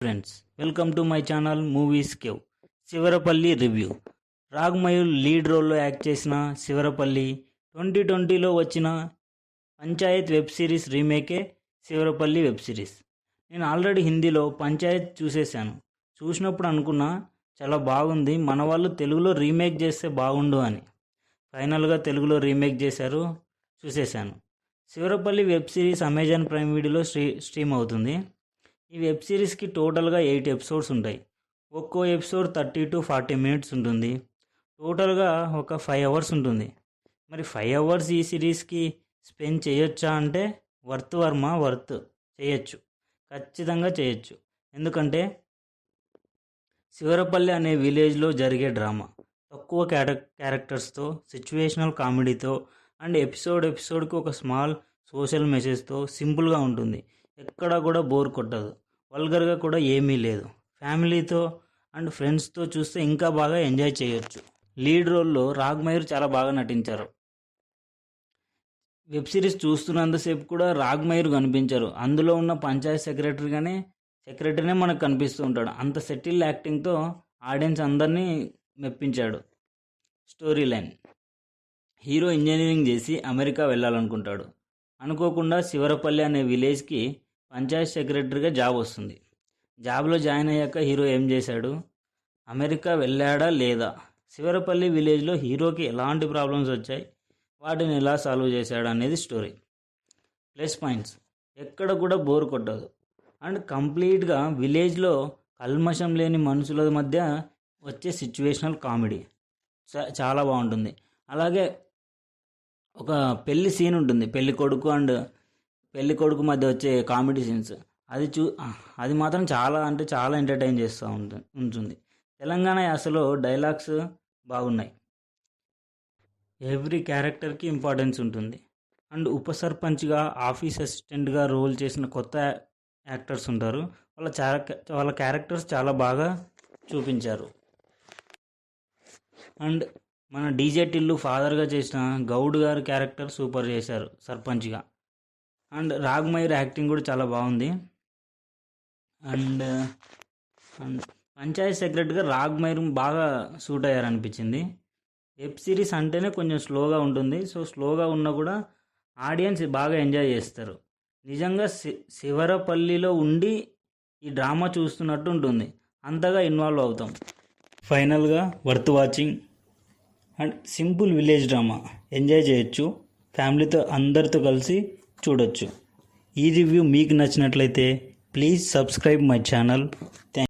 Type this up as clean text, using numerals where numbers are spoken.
Friends, welcome to my channel movies cave. Sivarapalli review. Ragmayur lead రోల్లో act చేసిన శివరపల్లి 2020లో వచ్చిన పంచాయత్ వెబ్ సిరీస్ రీమేకే శివరపల్లి వెబ్ సిరీస్. నేను ఆల్రెడీ హిందీలో పంచాయత్ చూసేశాను. చూసినప్పుడు అనుకున్నా చాలా బాగుంది, మన వాళ్ళు తెలుగులో రీమేక్ చేస్తే బాగుండు అని. ఫైనల్గా తెలుగులో రీమేక్ చేశారు, చూసేశాను. Sivarapalli web series Amazon Prime వీడియోలో స్ట్రీమ్ అవుతుంది. ఈ వెబ్ సిరీస్కి టోటల్గా 8 ఎపిసోడ్స్ ఉంటాయి. ఒక్కో ఎపిసోడ్ 30 to 40 మినిట్స్ ఉంటుంది. టోటల్గా ఒక 5 అవర్స్ ఉంటుంది. మరి 5 అవర్స్ ఈ సిరీస్కి స్పెండ్ చేయొచ్చా అంటే వర్త్ చేయొచ్చు, ఖచ్చితంగా చేయొచ్చు. ఎందుకంటే శివరపల్లి అనే విలేజ్లో జరిగే డ్రామా తక్కువ క్యారెక్టర్స్తో, సిచ్యువేషనల్ కామెడీతో అండ్ ఎపిసోడ్కి ఒక స్మాల్ సోషల్ మెసేజ్తో సింపుల్గా ఉంటుంది. ఎక్కడా కూడా బోర్ కొట్టదు, వల్గర్గా కూడా ఏమీ లేదు. ఫ్యామిలీతో అండ్ ఫ్రెండ్స్తో చూస్తే ఇంకా బాగా ఎంజాయ్ చేయొచ్చు. లీడ్ రోల్లో రాగ్మయూర్ చాలా బాగా నటించారు. వెబ్ సిరీస్ చూస్తున్నంతసేపు కూడా రాగ్మయూర్ కనిపించారు. అందులో ఉన్న పంచాయత్ సెక్రటరీనే మనకు కనిపిస్తూ ఉంటాడు. అంత సెటిల్ యాక్టింగ్తో ఆడియన్స్ అందరినీ మెప్పించాడు. స్టోరీ లైన్: హీరో ఇంజనీరింగ్ చేసి అమెరికా వెళ్ళాలనుకుంటాడు. అనుకోకుండా శివరపల్లి అనే విలేజ్కి పంచాయత్ సెక్రటరీగా జాబ్ వస్తుంది. జాబ్లో జాయిన్ అయ్యాక హీరో ఏం చేశాడు, అమెరికా వెళ్ళాడా లేదా, శివరపల్లి విలేజ్లో హీరోకి ఎలాంటి ప్రాబ్లమ్స్ వచ్చాయి, వాటిని ఎలా సాల్వ్ చేశాడు అనేది స్టోరీ. ప్లస్ పాయింట్స్: ఎక్కడ కూడా బోర్ కొట్టదు అండ్ కంప్లీట్గా విలేజ్లో కల్మషం లేని మనుషుల మధ్య వచ్చే సిచ్యువేషనల్ కామెడీ చాలా బాగుంటుంది. అలాగే ఒక పెళ్లి సీన్ ఉంటుంది, పెళ్లి కొడుకు మధ్య వచ్చే కామెడీ సీన్స్. అది మాత్రం చాలా ఎంటర్టైన్ చేస్తూ ఉంటుంది. తెలంగాణ యాసలో డైలాగ్స్ బాగున్నాయి. ఎవ్రీ క్యారెక్టర్కి ఇంపార్టెన్స్ ఉంటుంది. అండ్ ఉప సర్పంచ్గా, ఆఫీస్ అసిస్టెంట్గా రోల్ చేసిన కొత్త యాక్టర్స్ ఉంటారు. వాళ్ళ క్యారెక్టర్స్ చాలా బాగా చూపించారు. అండ్ మన డీజే టిల్లు ఫాదర్గా చేసిన గౌడ్ గారి క్యారెక్టర్ సూపర్ చేశారు సర్పంచ్గా. అండ్ రాగ్మయూర్ యాక్టింగ్ కూడా చాలా బాగుంది. అండ్ పంచాయత్ సెక్రటరీగా రాగ్మయూర్ బాగా సూట్ అయ్యారనిపించింది. వెబ్ సిరీస్ అంటేనే కొంచెం స్లోగా ఉంటుంది. సో స్లోగా ఉన్నా కూడా ఆడియన్స్ బాగా ఎంజాయ్ చేస్తారు. నిజంగా శివరపల్లిలో ఉండి ఈ డ్రామా చూస్తున్నట్టు ఉంటుంది, అంతగా ఇన్వాల్వ్ అవుతాం. ఫైనల్గా worth watching and simple village drama enjoy చేయొచ్చు. ఫ్యామిలీతో అందరితో కలిసి చూడొచ్చు. ఈ రివ్యూ మీకు నచ్చినట్లయితే ప్లీజ్ సబ్స్క్రైబ్ మై ఛానల్.